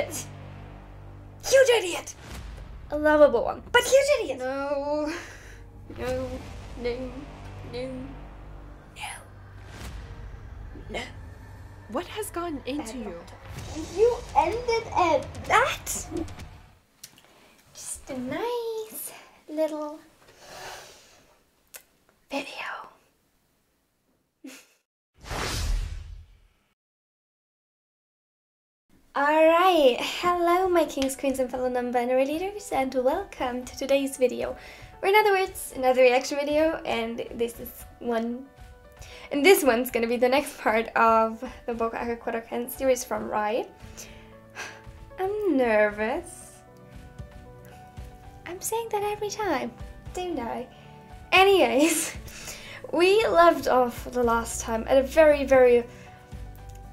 idiot! Huge idiot! A lovable one, but huge idiot! No. No. No. No. No. No. What has gotten into you? You ended at that? Just a nice little video. Alright, hello my kings, queens and fellow non-binary leaders, and welcome to today's video. Or in other words, another reaction video, and this one's gonna be the next part of the Boku Aka Kodokan series from Rai. I'm nervous. I'm saying that every time, don't I? Anyways, we left off the last time at a very, very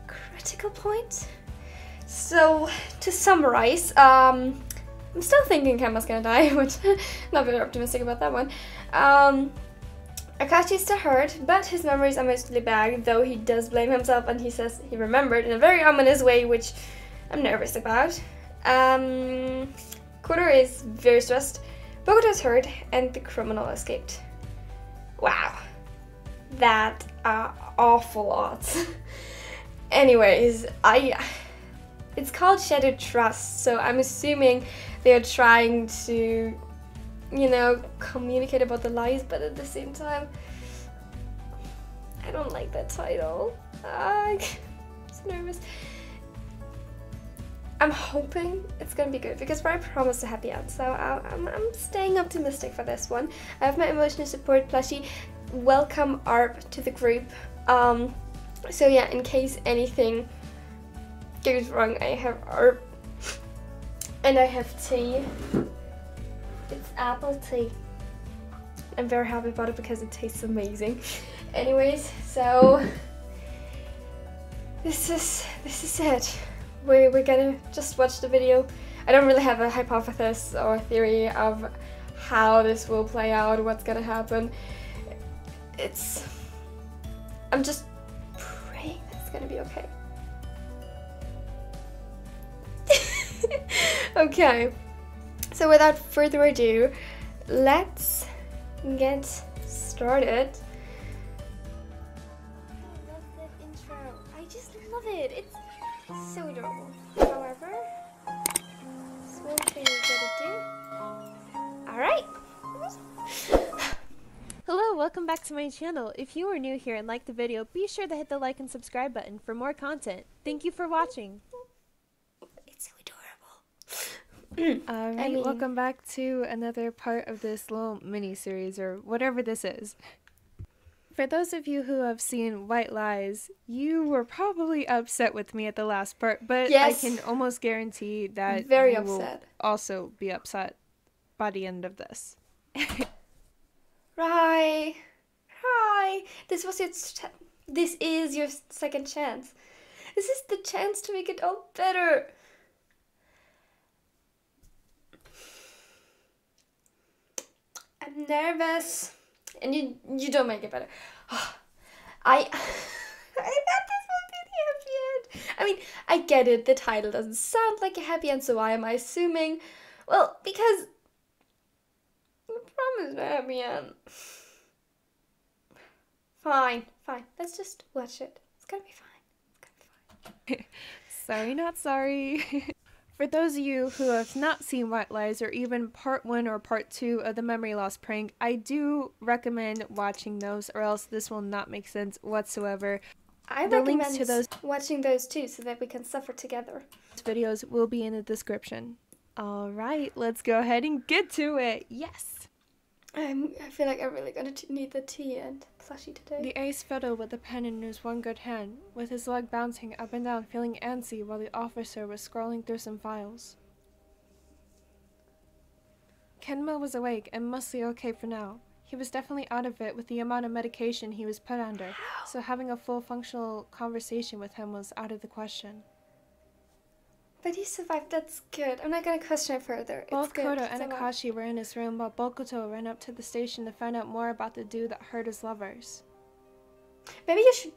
critical point. So, to summarize, I'm still thinking Kenma's gonna die, which not very optimistic about that one. Akashi's still hurt, but his memories are mostly back, though he does blame himself and he says he remembered in a very ominous way, which I'm nervous about. Kuro is very stressed, Bokuto's hurt, and the criminal escaped. Wow. That are awful odds. Anyways, it's called Shattered Trust, so I'm assuming they're trying to, you know, communicate about the lies, but at the same time, I don't like that title. I'm so nervous. I'm hoping it's gonna be good because Rai promised a happy end, so I'm staying optimistic for this one. I have my emotional support plushie. Welcome ARP to the group. So yeah, in case anything goes wrong, I have ARP and I have tea. It's apple tea. I'm very happy about it because it tastes amazing. Anyways, so this is it. We're gonna just watch the video. I don't really have a hypothesis or theory of how this will play out, what's gonna happen. I'm just praying that it's gonna be okay. Okay, so without further ado, let's get started. I love that intro. I just love it. It's so adorable. However, this one thing we gotta do. Alright. Hello, welcome back to my channel. If you are new here and like the video, be sure to hit the like and subscribe button for more content. Thank you for watching. It's so adorable. Alright, welcome back to another part of this little mini-series, or whatever this is. For those of you who have seen White Lies, you were probably upset with me at the last part, but yes, I can almost guarantee that very you upset. will also be upset by the end of this. Rai, this is your second chance. This is the chance to make it all better. I'm nervous, and you don't make it better. I thought this would be the happy end. I mean, I get it. The title doesn't sound like a happy end, so why am I assuming? Well, because I promised a happy end. Fine. Let's just watch it. It's gonna be fine. Sorry, not sorry. For those of you who have not seen White Lies, or even part 1 or part 2 of the memory loss prank, I do recommend watching those, or else this will not make sense whatsoever. I recommend watching those too, so that we can suffer together. Videos will be in the description. Alright, let's go ahead and get to it. Yes! I feel like I'm really gonna need the tea and plushie today. The ace fiddled with the pen in his one good hand, with his leg bouncing up and down, feeling antsy while the officer was scrolling through some files. Kenma was awake and mostly okay for now. He was definitely out of it with the amount of medication he was put under, so having a full functional conversation with him was out of the question. But he survived, that's good. I'm not gonna question it further. Both Kodo and Akashi were in his room while Bokuto ran up to the station to find out more about the dude that hurt his lovers. Maybe you should...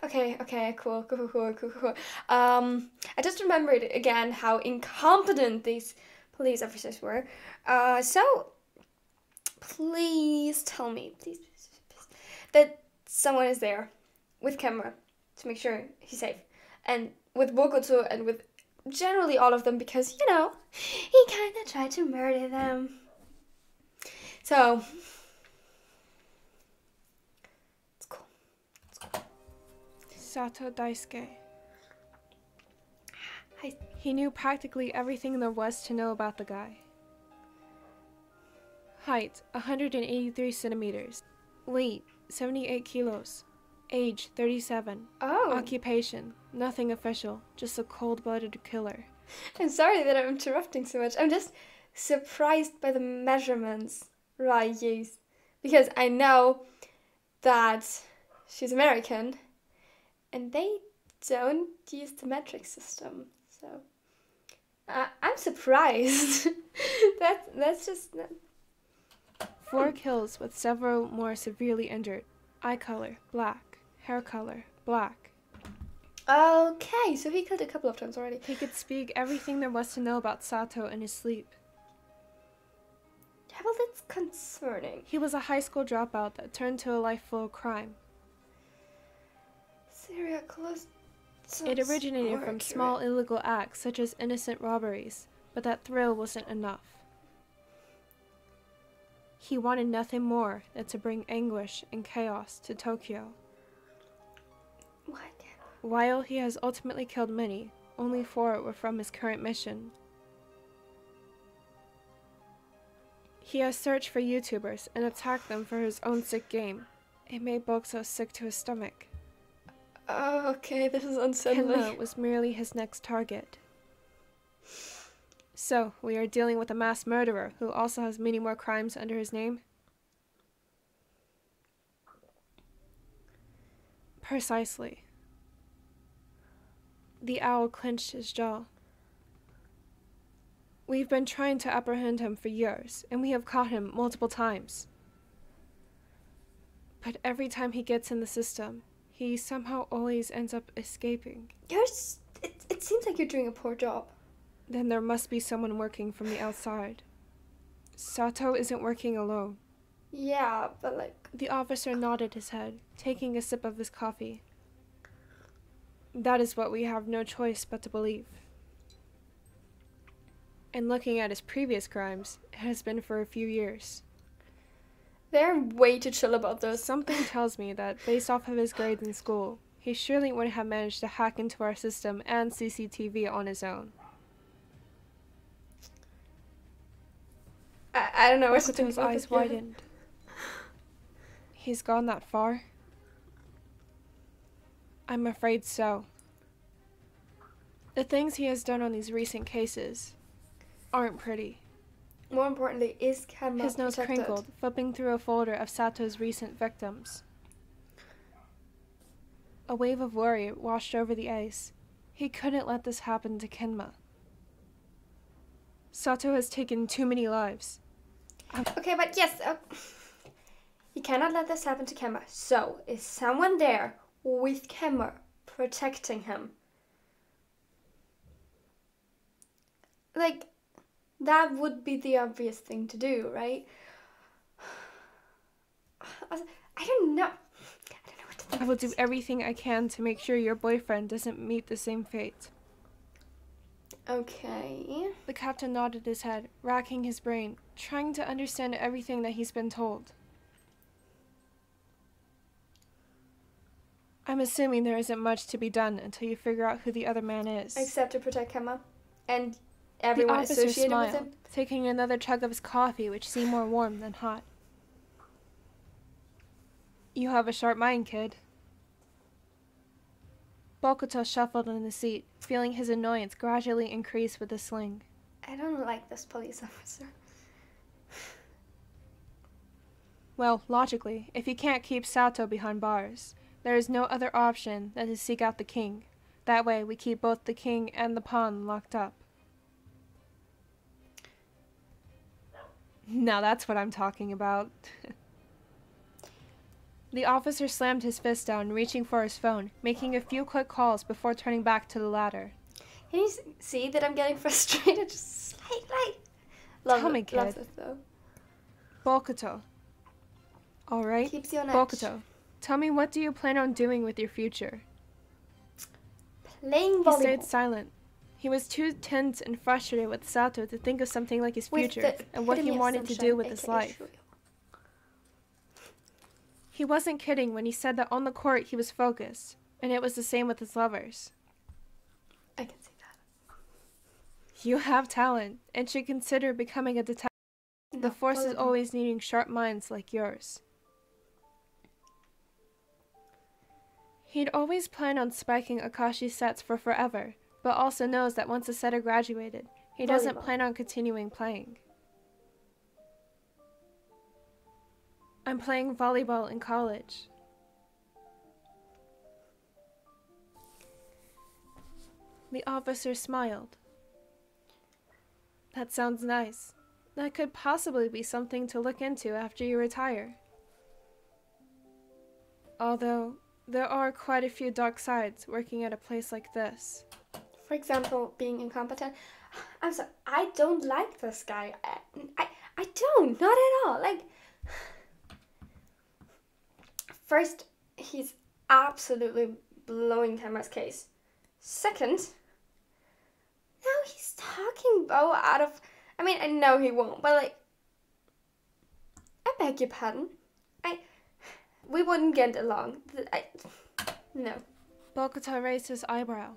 Okay, cool. I just remembered again how incompetent these police officers were. So please tell me, please, that someone is there with camera to make sure he's safe, and with Bokuto and with generally all of them because he kind of tried to murder them. So it's cool. Sato Daisuke. Hi. He knew practically everything there was to know about the guy. Height, 183 centimeters. Weight, 78 kilos. Age, 37. Oh. Occupation, nothing official, just a cold-blooded killer. I'm sorry that I'm interrupting so much. I'm just surprised by the measurements Rai used. Because I know that she's American and they don't use the metric system. So I'm surprised. that's just... 4 kills with several more severely injured. Eye color, black. Hair color, black. Okay, so he killed a couple of times already. He could speak everything there was to know about Sato in his sleep. Yeah, well, that's concerning. He was a high school dropout that turned to a life full of crime. Serial close. It originated from small illegal acts such as innocent robberies, but that thrill wasn't enough. He wanted nothing more than to bring anguish and chaos to Tokyo. What? While he has ultimately killed many, only 4 were from his current mission. He has searched for YouTubers and attacked them for his own sick game. It made Bokuto sick to his stomach. Oh, okay, this is unsettling. Kenma was merely his next target. So, we are dealing with a mass murderer who also has many more crimes under his name? Precisely. The owl clenched his jaw. We've been trying to apprehend him for years, and we have caught him multiple times. But every time he gets in the system, he somehow always ends up escaping. It seems like you're doing a poor job. Then there must be someone working from the outside. Sato isn't working alone. Yeah, but like... The officer nodded his head, taking a sip of his coffee. That is what we have no choice but to believe. And looking at his previous crimes, it has been for a few years. They're way too chill about those. Something tells me that, based off of his grades in school, he surely wouldn't have managed to hack into our system and CCTV on his own. I don't know what to think. His eyes widened. He's gone that far? I'm afraid so. The things he has done on these recent cases aren't pretty. More importantly, is Kenma His nose protected? crinkled, flipping through a folder of Sato's recent victims. A wave of worry washed over the ice. He couldn't let this happen to Kenma. Sato has taken too many lives. Okay, but yes, you cannot let this happen to Kenma. So, is someone there with Kenma protecting him? Like, that would be the obvious thing to do, right? I don't know. I don't know what to think. I will do everything I can to make sure your boyfriend doesn't meet the same fate. Okay. The captain nodded his head, racking his brain, trying to understand everything that he's been told. I'm assuming there isn't much to be done until you figure out who the other man is. Except to protect Kenma and everyone the officer associated smiled, with him. taking another chug of his coffee, which seemed more warm than hot. You have a sharp mind, kid. Bokuto shuffled in the seat, feeling his annoyance gradually increase with the sling. I don't like this police officer. Well, logically, if you can't keep Sato behind bars, there is no other option than to seek out the king. That way, we keep both the king and the pawn locked up. Now that's what I'm talking about. The officer slammed his fist down, reaching for his phone, making a few quick calls before turning back to the ladder. Can you see that I'm getting frustrated? Just slightly. Tell me, kid. Love it, though. Bokuto. Alright, Keeps you on edge. Bokuto, tell me, what do you plan on doing with your future? Playing He volleyball. stayed silent. He was too tense and frustrated with Sato to think of something like his With future the and what he epitome of wanted to do sunshine, with his aka life. Shuyo. He wasn't kidding when he said that on the court he was focused, and it was the same with his lovers. I can see that. You have talent, and should consider becoming a detective. The No, force is volleyball. always needing sharp minds like yours. He'd always planned on spiking Akashi sets for forever, but also knows that once a setter graduated, he doesn't Volleyball. plan on continuing playing. I'm playing volleyball in college. The officer smiled. That sounds nice. That could possibly be something to look into after you retire. Although, there are quite a few dark sides working at a place like this. For example, being incompetent. I'm sorry, I don't like this guy. I don't, not at all. Like, first, he's absolutely blowing Tamara's case. Second, now he's talking Bo out of. I mean, I know he won't, but like, I beg your pardon. We wouldn't get along. No. Bokuto raised his eyebrow.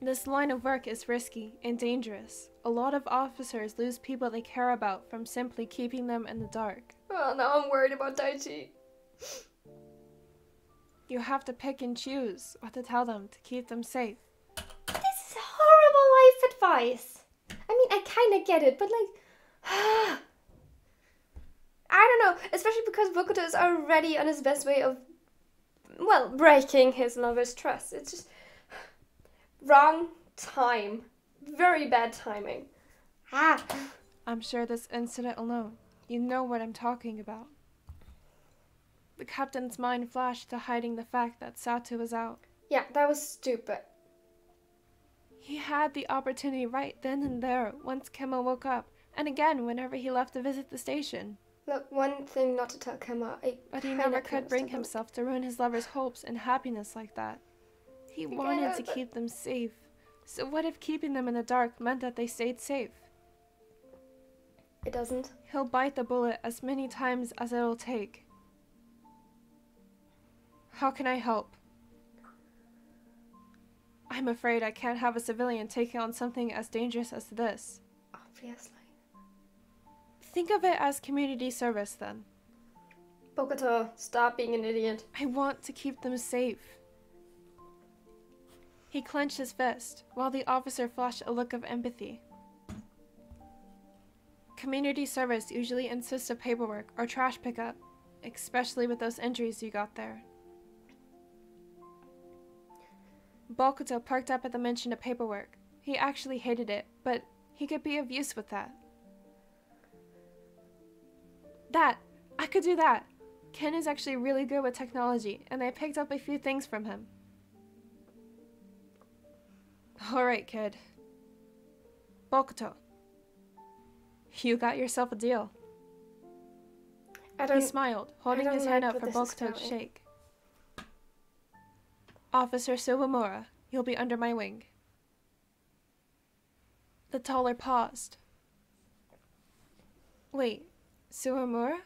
This line of work is risky and dangerous. A lot of officers lose people they care about from simply keeping them in the dark. Oh, now I'm worried about Daichi. You have to pick and choose what to tell them to keep them safe. This is horrible life advice. I mean, I kind of get it, but like, I don't know. Especially because Bokuto is already on his best way of, well, breaking his lover's trust. It's just wrong time. Very bad timing. I'm sure this incident alone, you know what I'm talking about. The captain's mind flashed to hiding the fact that Sato was out. Yeah, that was stupid. He had the opportunity right then and there once Kemma woke up, and again whenever he left to visit the station. Look, one thing not to tell Kemma. But he never could bring himself to ruin his lover's hopes and happiness like that. He wanted to keep them safe. So what if keeping them in the dark meant that they stayed safe? It doesn't. He'll bite the bullet as many times as it'll take. How can I help? I'm afraid I can't have a civilian taking on something as dangerous as this. Obviously. Think of it as community service then. Bokuto, stop being an idiot. I want to keep them safe. He clenched his fist, while the officer flashed a look of empathy. Community service usually insists of paperwork or trash pickup, especially with those injuries you got there. Bokuto perked up at the mention of paperwork. He actually hated it, but he could be of use with that. I could do that! Ken is actually really good with technology, and I picked up a few things from him. Alright, kid. Bokuto. You got yourself a deal. He smiled, holding his hand out for Bokuto to shake. Officer Sugimura, you'll be under my wing. The taller paused. Wait, Sugimura?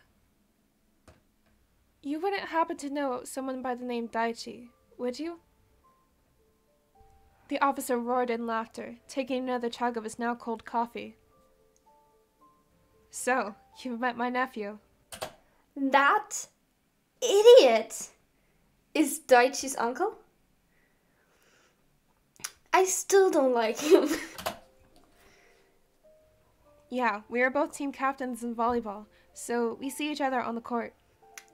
You wouldn't happen to know someone by the name Daichi, would you? The officer roared in laughter, taking another chug of his now cold coffee. So, you've met my nephew. That idiot is Daichi's uncle? I still don't like him. Yeah, we are both team captains in volleyball, so we see each other on the court.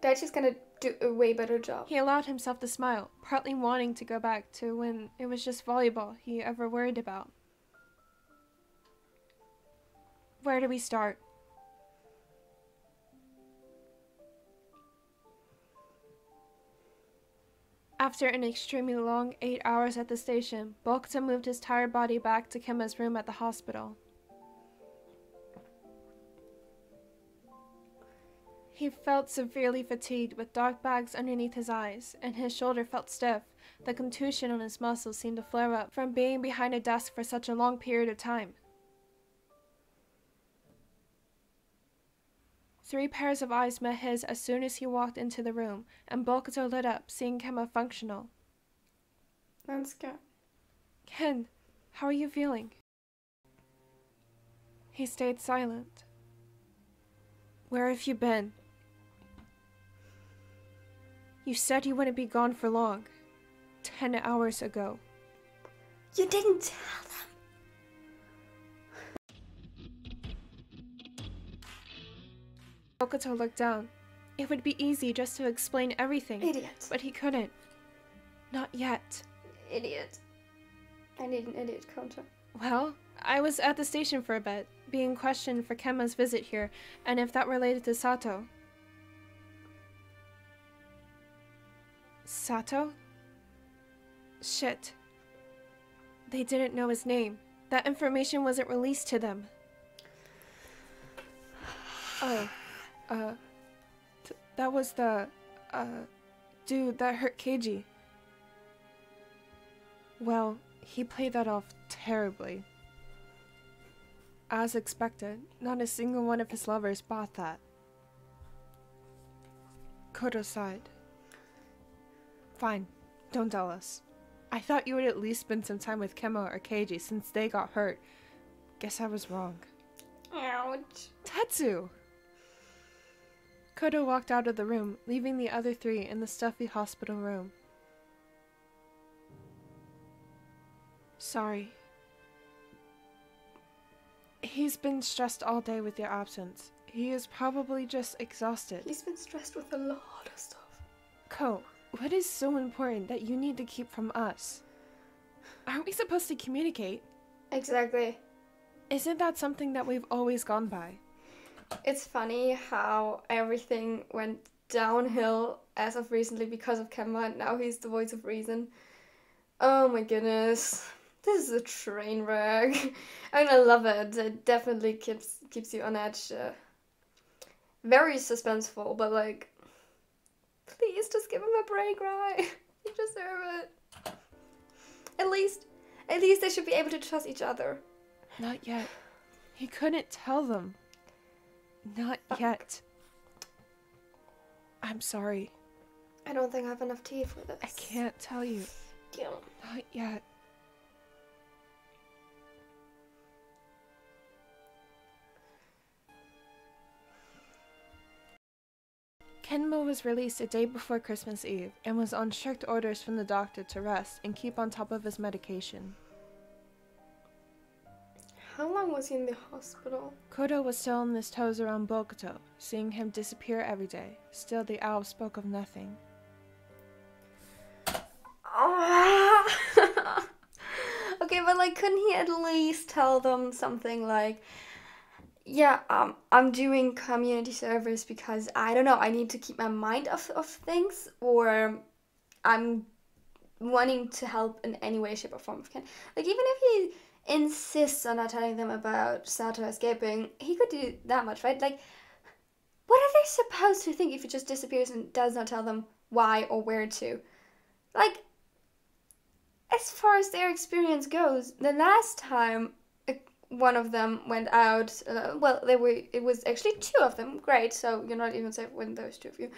Daichi's gonna do a way better job. He allowed himself to smile, partly wanting to go back to when it was just volleyball he ever worried about. Where do we start? After an extremely long 8 hours at the station, Bokuto moved his tired body back to Kemma's room at the hospital. He felt severely fatigued with dark bags underneath his eyes, and his shoulder felt stiff. The contusion on his muscles seemed to flare up from being behind a desk for such a long period of time. 3 pairs of eyes met his as soon as he walked into the room, and Bokuto lit up, seeing Kemma functional. That's good. Ken, how are you feeling? He stayed silent. Where have you been? You said you wouldn't be gone for long. 10 hours ago. You didn't tell them. Bokuto looked down. It would be easy just to explain everything. Idiot. But he couldn't. Not yet. Idiot. I need an idiot counter. Well, I was at the station for a bit, being questioned for Kemma's visit here, and if that related to Sato. Sato? Shit. They didn't know his name. That information wasn't released to them. Oh, that was the, dude that hurt Keiji. Well, he played that off terribly. As expected, not a single one of his lovers bought that. Koto sighed. Fine, don't tell us. I thought you would at least spend some time with Kemma or Keiji since they got hurt. Guess I was wrong. Ouch. Tetsu! Koto walked out of the room, leaving the other 3 in the stuffy hospital room. Sorry. He's been stressed all day with your absence. He is probably just exhausted. He's been stressed with a lot of stuff. Ko, what is so important that you need to keep from us? Aren't we supposed to communicate? Exactly. Isn't that something that we've always gone by? It's funny how everything went downhill as of recently because of Kemma, and now he's the voice of reason. Oh my goodness. This is a train wreck. I mean, I love it. It definitely keeps you on edge. Very suspenseful, but like, please just give him a break, right? You deserve it. At least they should be able to trust each other. Not yet. He couldn't tell them. Not yet. I'm sorry. I don't think I have enough tea for this. I can't tell you. Yeah. Not yet. Kenmo was released a day before Christmas Eve and was on strict orders from the doctor to rest and keep on top of his medication. How long was he in the hospital? Koto was still on his toes around Bokuto, seeing him disappear every day. Still, the owl spoke of nothing. Okay, but like, couldn't he at least tell them something like, yeah, I'm doing community service because, I don't know, I need to keep my mind off of things, or I'm wanting to help in any way, shape, or form. Like, even if he insists on not telling them about Sato escaping, he could do that much, right? Like, what are they supposed to think if he just disappears and does not tell them why or where to? Like, as far as their experience goes, the last time one of them went out, it was actually 2 of them, great, so you're not even safe when there's 2 of you.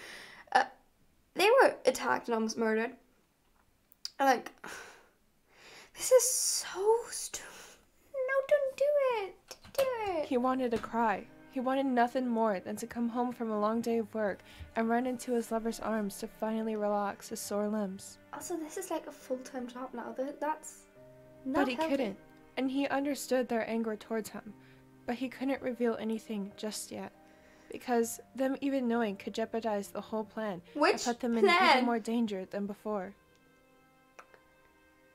They were attacked and almost murdered. Like, this is so stupid. No, don't do it. Don't do it. He wanted to cry. He wanted nothing more than to come home from a long day of work and run into his lover's arms to finally relax his sore limbs. Also, this is like a full-time job now. That's not But he healthy. couldn't, and he understood their anger towards him, but he couldn't reveal anything just yet, because them even knowing could jeopardize the whole plan Which and put them in plan? even more danger than before.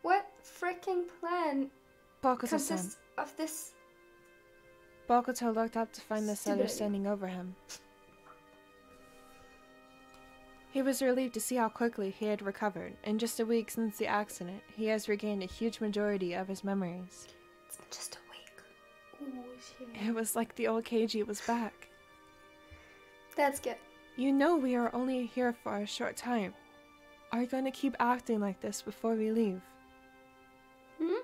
What freaking plan Bokuto-san. consists of this? Bokuto looked up to find the Stupid setter idea. standing over him. He was relieved to see how quickly he had recovered. In just a week since the accident, he has regained a huge majority of his memories. It's been just a week. Ooh, shit. It was like the old Keiji was back. That's good. You know we are only here for a short time. Are you going to keep acting like this before we leave? Hmm?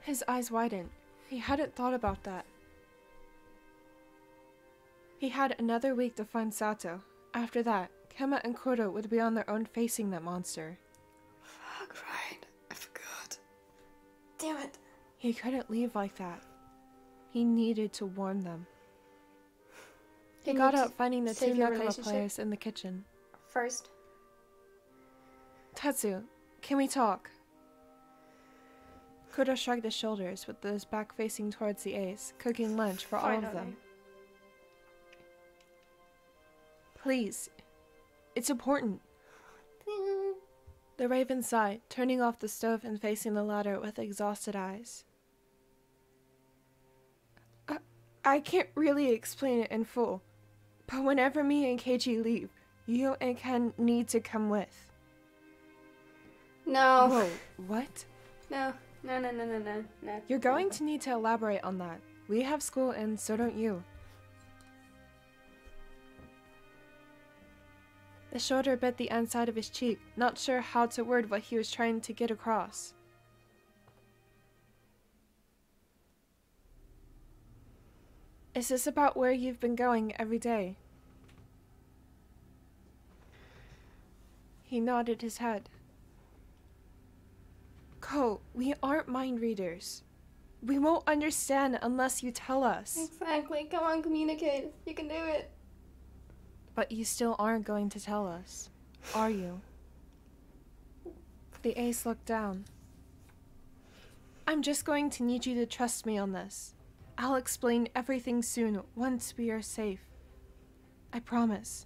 His eyes widened. He hadn't thought about that. He had another week to find Sato. After that, Kemma and Kuro would be on their own facing that monster. Fuck, right. I forgot. Damn it. He couldn't leave like that. He needed to warn them. He got up, finding the two save your Nakama relationship? players in the kitchen. First. Tetsu, can we talk? Kuro shrugged his shoulders with his back facing towards the ace, cooking lunch for all of them. Please. It's important. The raven sighed, turning off the stove and facing the ladder with exhausted eyes. I can't really explain it in full, but whenever me and Keiji leave, you and Ken need to come with. No. Whoa, what? No. No. You're going to need to elaborate on that. We have school and so don't you. The shoulder bit the inside of his cheek, not sure how to word what he was trying to get across. Is this about where you've been going every day? He nodded his head. Ko, we aren't mind readers. We won't understand unless you tell us. Exactly. Come on, communicate. You can do it. But you still aren't going to tell us, are you? The ace looked down. I'm just going to need you to trust me on this. I'll explain everything soon, once we are safe. I promise.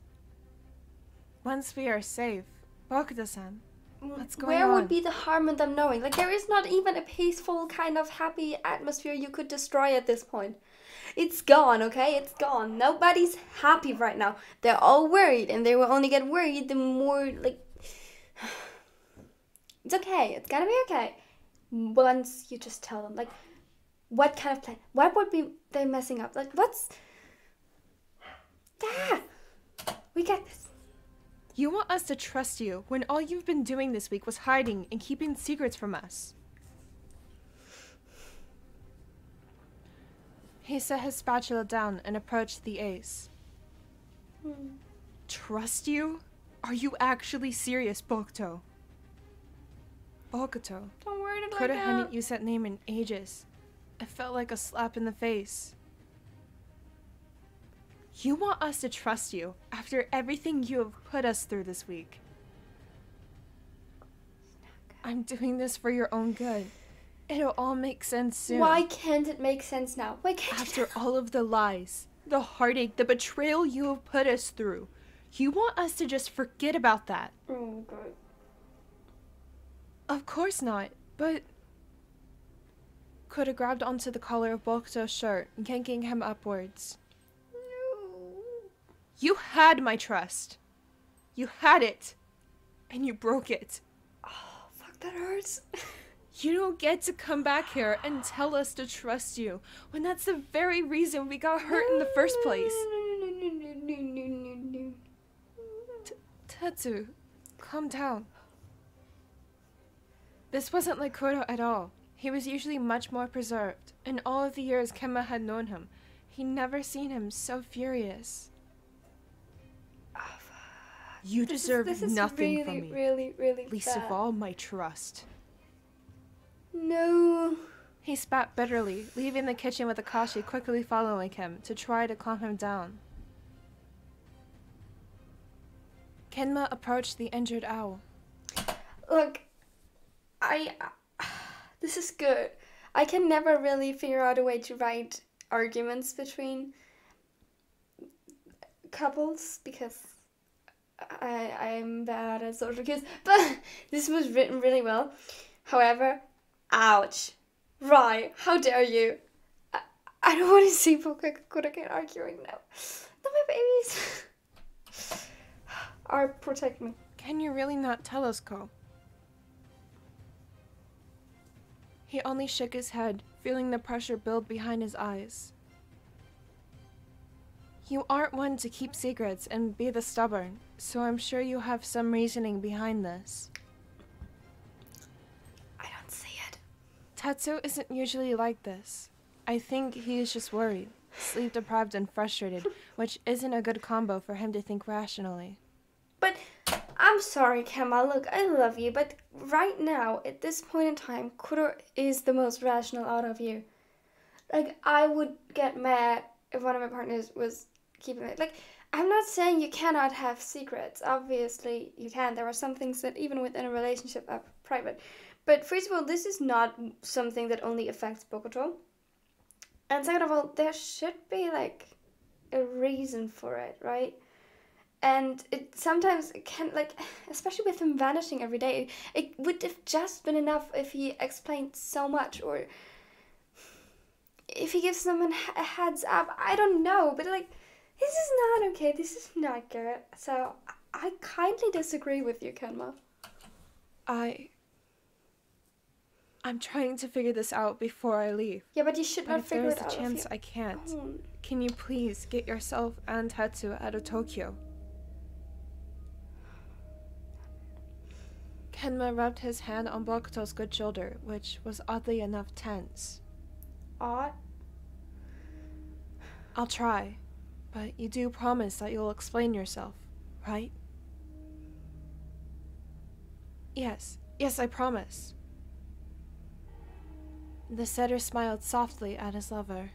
Once we are safe, Bokuto-san, what's going on? Where would be the harm in them knowing? Like, there is not even a peaceful, kind of happy atmosphere you could destroy at this point. It's gone, okay? It's gone. Nobody's happy right now. They're all worried, and they will only get worried the more, like... It's okay. It's gonna be okay. Once you just tell them, like, what kind of plan? What would be they messing up? Like, what's... Yeah! We get this. You want us to trust you when all you've been doing this week was hiding and keeping secrets from us. He set his spatula down and approached the ace. Trust you? Are you actually serious, Bokuto? Bokuto. Don't worry about Kuro that. hadn't used that name in ages. It felt like a slap in the face. You want us to trust you after everything you have put us through this week. I'm doing this for your own good. It'll all make sense soon. Why can't it make sense now? Why can't After all of the lies, the heartache, the betrayal you have put us through, you want us to just forget about that. Oh, God. Of course not, but... Kuro grabbed onto the collar of Bokuto's shirt, yanking him upwards. No. You had my trust. You had it. And you broke it. Oh, fuck, that hurts. You don't get to come back here and tell us to trust you, when that's the very reason we got hurt in the first place. Tetsu, calm down. This wasn't like Kuro at all. He was usually much more preserved. In all of the years Kemma had known him, he'd never seen him so furious. You deserve nothing from me. Really Least of all, my trust. No. He spat bitterly, leaving the kitchen with Akashi quickly following him to try to calm him down. Kenma approached the injured owl. Look, this is good. I can never really figure out a way to write arguments between couples because I'm bad at social cues, but this was written really well. However, ouch. Right, how dare you? I don't want to see Bokuto arguing now. Not my babies. are protect me. Can you really not tell us, Ko? He only shook his head, feeling the pressure build behind his eyes. You aren't one to keep secrets and be the stubborn, so I'm sure you have some reasoning behind this. I don't see it. Tetsuo isn't usually like this. I think he is just worried, sleep-deprived and frustrated, which isn't a good combo for him to think rationally. But I'm sorry, Kemma. Look, I love you, but right now, at this point in time, Kuro is the most rational out of you. Like, I would get mad if one of my partners was keeping it. Like, I'm not saying you cannot have secrets. Obviously, you can. There are some things that even within a relationship are private. But first of all, this is not something that only affects Bokuto. And second of all, there should be, like, a reason for it, right? And sometimes it can, like, especially with him vanishing every day, it would have just been enough if he explained so much, or if he gives someone a heads up. I don't know, but, like, this is not okay. This is not good. So I kindly disagree with you, Kenma. I'm trying to figure this out before I leave. Yeah, but you should not figure it out. But if there's a chance I can't, can you please get yourself and Tetsuo out of Tokyo? Kenma rubbed his hand on Bokuto's good shoulder, which was oddly enough tense. Odd? I'll try, but you do promise that you'll explain yourself, right? Yes, I promise. The setter smiled softly at his lover.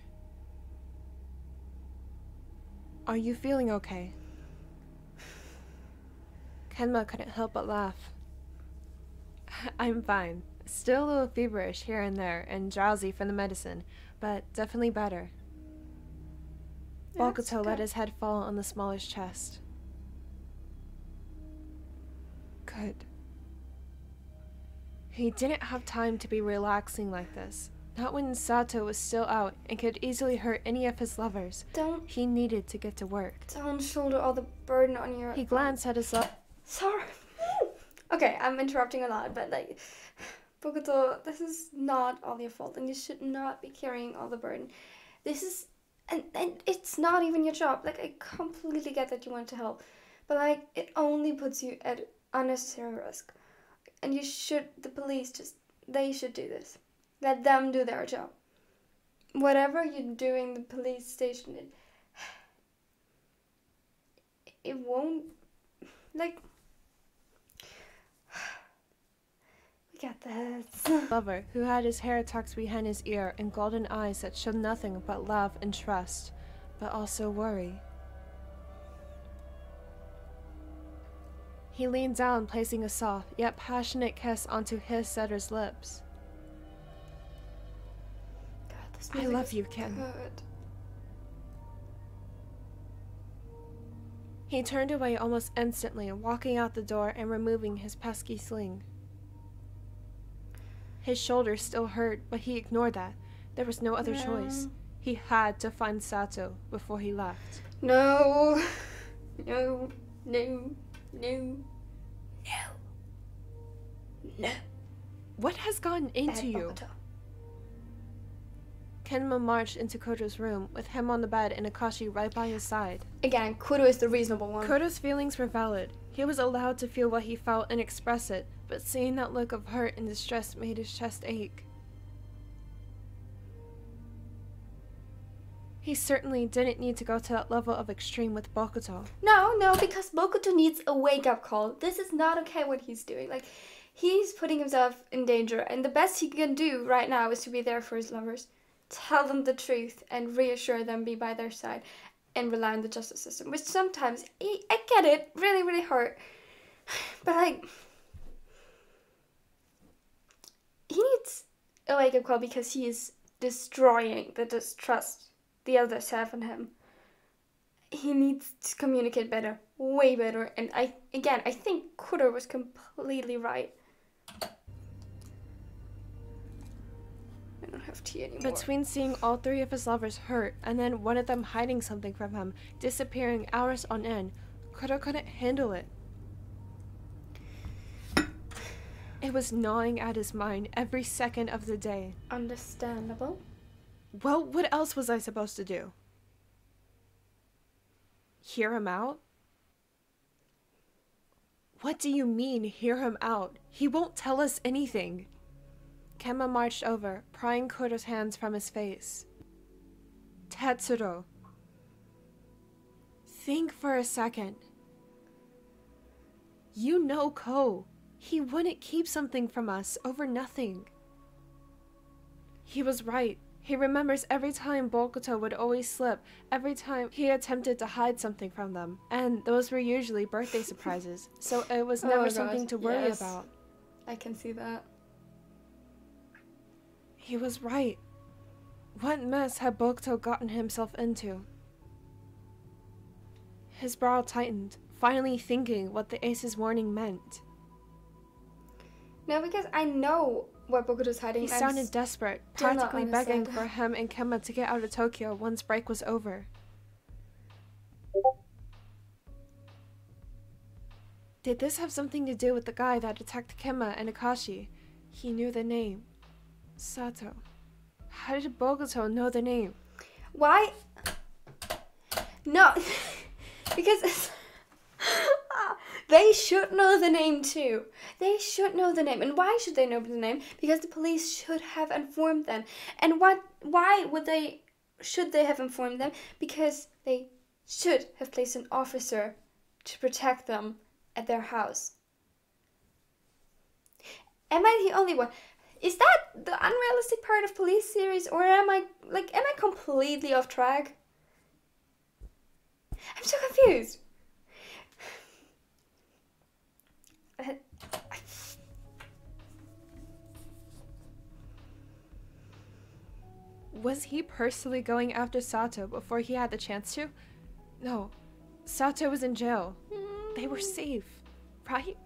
Are you feeling okay? Kenma couldn't help but laugh. I'm fine. Still a little feverish here and there and drowsy from the medicine, but definitely better. Bokuto let his head fall on the smaller's chest. Good. He didn't have time to be relaxing like this. Not when Sato was still out and could easily hurt any of his lovers. He needed to get to work. Don't shoulder all the burden on your... He glanced at his Sorry. Okay, I'm interrupting a lot, but, like, Bokuto, this is not all your fault, and you should not be carrying all the burden. This is... And it's not even your job. Like, I completely get that you want to help, but, like, it only puts you at unnecessary risk. And the police they should do this. Let them do their job. Whatever you do in the police station, it won't, like, we got this. Lover, who had his hair tucked behind his ear and golden eyes that showed nothing but love and trust, but also worry. He leaned down, placing a soft, yet passionate kiss onto his setter's lips. God, I love you, Ken. Good. He turned away almost instantly, walking out the door and removing his pesky sling. His shoulder still hurt, but he ignored that. There was no other choice. He had to find Sato before he left. No. No. No. No. No. What has gotten into you? Bokuto. Kenma marched into Koto's room, with him on the bed and Akashi right by his side. Again, Kuro is the reasonable one. Koto's feelings were valid. He was allowed to feel what he felt and express it, but seeing that look of hurt and distress made his chest ache. He certainly didn't need to go to that level of extreme with Bokuto. No, because Bokuto needs a wake-up call. This is not okay what he's doing. Like, he's putting himself in danger, and the best he can do right now is to be there for his lovers. Tell them the truth and reassure them, be by their side, and rely on the justice system. Which sometimes, I get it, really, really hurt. But, like, he needs a wake-up call because he is destroying the distrust the others have in him. He needs to communicate better, way better, and I think Kuro was completely right. I don't have tea anymore. Between seeing all three of his lovers hurt, and then one of them hiding something from him, disappearing hours on end, Kuro couldn't handle it. It was gnawing at his mind every second of the day. Understandable. Well, what else was I supposed to do? Hear him out? What do you mean, hear him out? He won't tell us anything. Kemma marched over, prying Koto's hands from his face. Tetsuro. Think for a second. You know Ko. He wouldn't keep something from us over nothing. He was right. He remembers every time Bokuto would always slip, every time he attempted to hide something from them. And those were usually birthday surprises, so it was never something to worry about. I can see that. He was right. What mess had Bokuto gotten himself into? His brow tightened, finally thinking what the ace's warning meant. No, because I know what Bokuto's hiding. He sounded desperate, practically begging for him and Kemma to get out of Tokyo once break was over. Did this have something to do with the guy that attacked Kemma and Akashi? He knew the name. Sato. How did Bokuto know the name? Why? No, because they should know the name too. They should know the name. And why should they know the name? Because the police should have informed them. And should they have informed them? Because they should have placed an officer to protect them at their house. Am I the only one? Is that the unrealistic part of police series, or am I completely off track? I'm so confused. Was he personally going after Sato before he had the chance to? No. Sato was in jail. They were safe, right?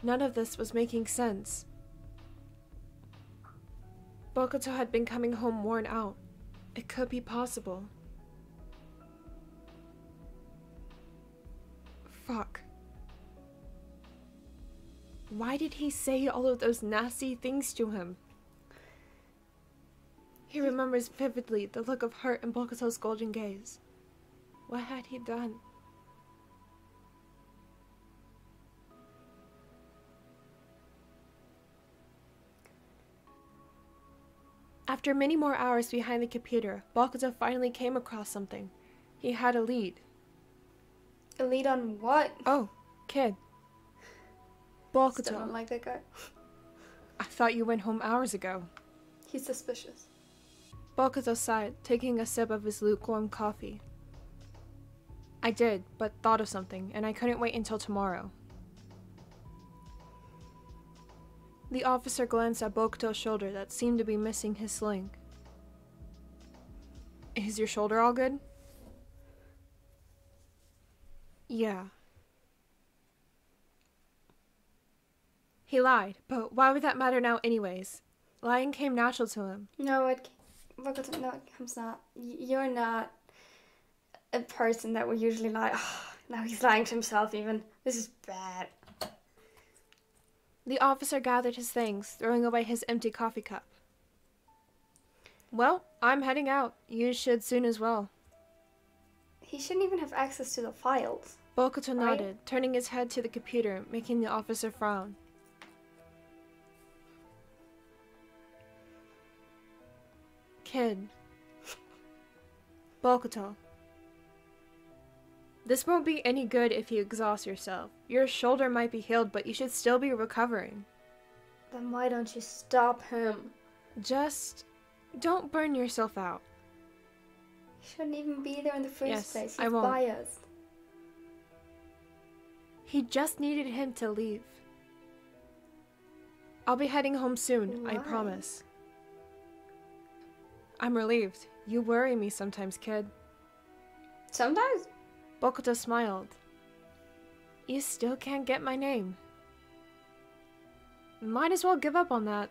None of this was making sense. Bokuto had been coming home worn out. It could be possible. Fuck. Why did he say all of those nasty things to him? He remembers vividly the look of hurt in Bokuto's golden gaze. What had he done? After many more hours behind the computer, Bokuto finally came across something. He had a lead. A lead on what? Oh, kid. Still Bokuto. don't like that guy. I thought you went home hours ago. He's suspicious. Bokuto sighed, taking a sip of his lukewarm coffee. I did, but thought of something, and I couldn't wait until tomorrow. The officer glanced at Bokuto's shoulder that seemed to be missing his sling. Is your shoulder all good? Yeah. He lied, but why would that matter now anyways? Lying came natural to him. No, it comes not. You're not a person that would usually lie. Oh, now he's lying to himself even. This is bad. The officer gathered his things, throwing away his empty coffee cup. Well, I'm heading out. You should soon as well. He shouldn't even have access to the files. Bokuto nodded, turning his head to the computer, making the officer frown. Kid. Bokuto. This won't be any good if you exhaust yourself. Your shoulder might be healed, but you should still be recovering. Then why don't you stop him? Just don't burn yourself out. He shouldn't even be there in the first place. He's I won't. biased. He just needed him to leave. I'll be heading home soon, Why? I promise. I'm relieved. You worry me sometimes, kid. Sometimes. Bokuto smiled. You still can't get my name. Might as well give up on that.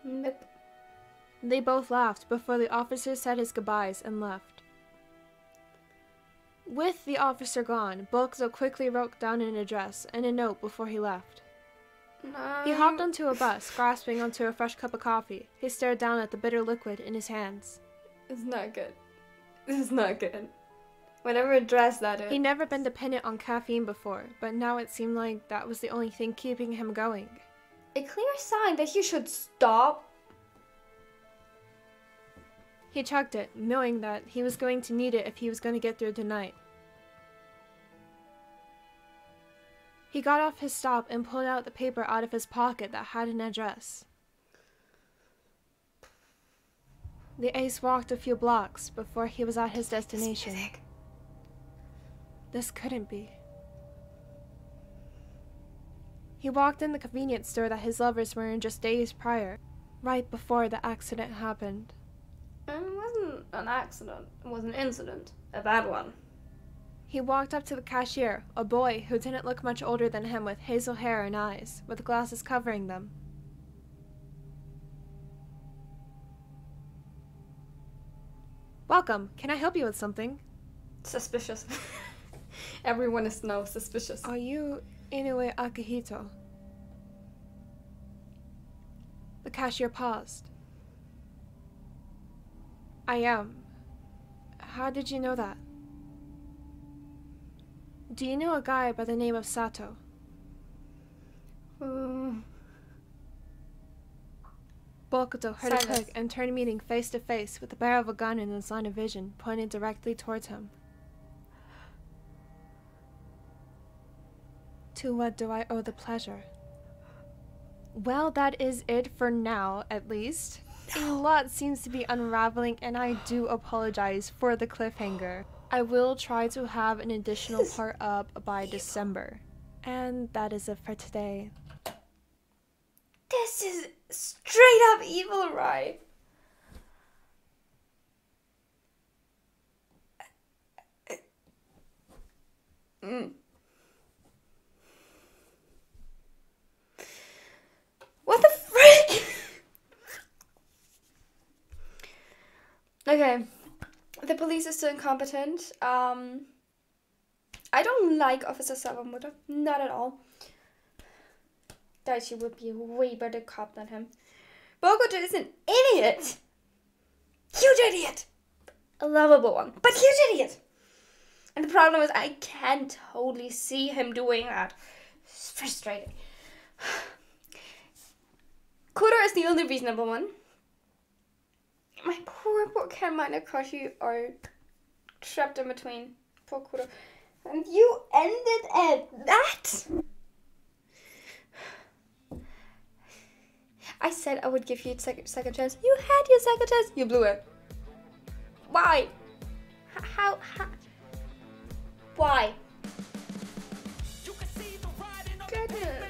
Nope. They both laughed before the officer said his goodbyes and left. With the officer gone, Bokuto quickly wrote down an address and a note before he left. No. He hopped onto a bus, grasping onto a fresh cup of coffee. He stared down at the bitter liquid in his hands. It's not good. This is not good. Whatever address that is. He'd never been dependent on caffeine before, but now it seemed like that was the only thing keeping him going. A clear sign that he should stop. He chugged it, knowing that he was going to need it if he was going to get through tonight. He got off his stop and pulled out the paper out of his pocket that had an address. The ace walked a few blocks before he was at his destination. This couldn't be. He walked in the convenience store that his lovers were in just days prior, right before the accident happened. And it wasn't an accident. It was an incident. A bad one. He walked up to the cashier, a boy who didn't look much older than him with hazel hair and eyes, with glasses covering them. Welcome. Can I help you with something? Suspicious. Everyone is now suspicious. Are you Inoue Akihito? The cashier paused. I am. How did you know that? Do you know a guy by the name of Sato? Bokuto heard a click and turned, meeting face to face with the barrel of a gun in his line of vision, pointed directly towards him. To what do I owe the pleasure? Well, that is it for now, at least. A lot seems to be unraveling, and I do apologize for the cliffhanger. I will try to have an additional part up by December. And that is it for today. This is straight up evil, right? What the frick? Okay. The police is still incompetent. I don't like Officer Sawamura. Not at all. Daichi would be a way better cop than him. Bokuto is an idiot! Huge idiot! A lovable one, but huge idiot! And the problem is I can totally see him doing that. It's frustrating. Kuro is the only reasonable one. My poor Ken and Akashi are trapped in between. Poor Kuro. And you ended at that? I said I would give you a second chance. You had your second chance. You blew it. Why? How? Why? Goodness.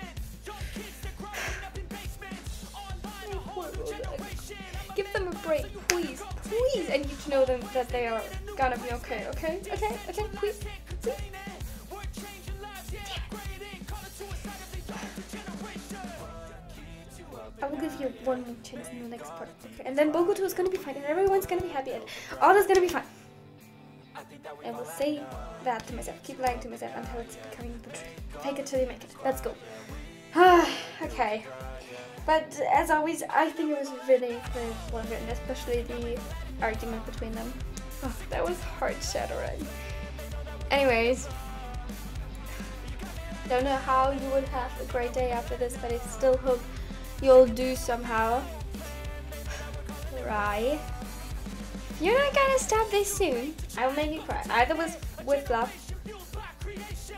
Give them a break, please. Please. I need to know them that they are gonna be okay. Okay? Okay? Okay? Please? Please? I will give you one more chance in the next part. Okay? And then Bokuto is gonna be fine, and everyone's gonna be happy, and all is gonna be fine. I will say that to myself. Keep lying to myself until it's becoming the truth. Fake it till you make it. Let's go. Okay. But as always, I think it was really, really well written, especially the argument between them. Oh, that was heart-shattering. Anyways, don't know how you would have a great day after this, but I still hope you'll do somehow. Right. You're not gonna stop this soon. I will make you cry. Either with love,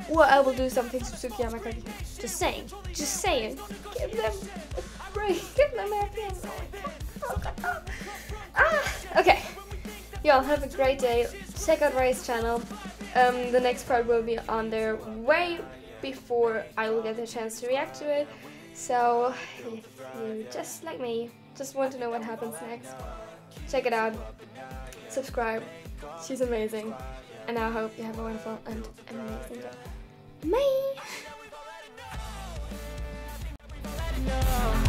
or I will do something to Tsukiyama Kagi. Just saying. Just saying. Give them a break. Give them a happy ending. Oh my God. Okay. Y'all have a great day. Check out Rai's channel. The next part will be on there way before I will get the chance to react to it. So if you, just like me, just want to know what happens next, check it out. Subscribe. She's amazing. And I hope you have a wonderful and amazing day. Bye!